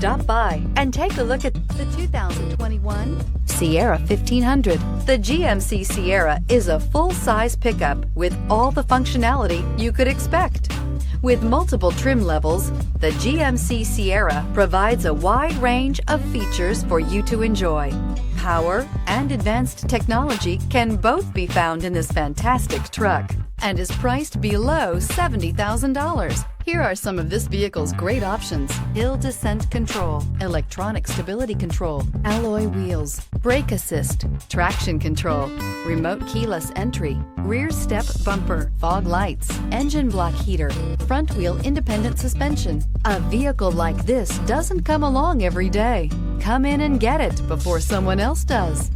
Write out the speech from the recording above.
Stop by and take a look at the 2021 Sierra 1500. The GMC Sierra is a full-size pickup with all the functionality you could expect. With multiple trim levels, the GMC Sierra provides a wide range of features for you to enjoy. Power and advanced technology can both be found in this fantastic truck and is priced below $70,000. Here are some of this vehicle's great options: hill descent control, electronic stability control, alloy wheels, brake assist, traction control, remote keyless entry, rear step bumper, fog lights, engine block heater, front wheel independent suspension. A vehicle like this doesn't come along every day. Come in and get it before someone else does.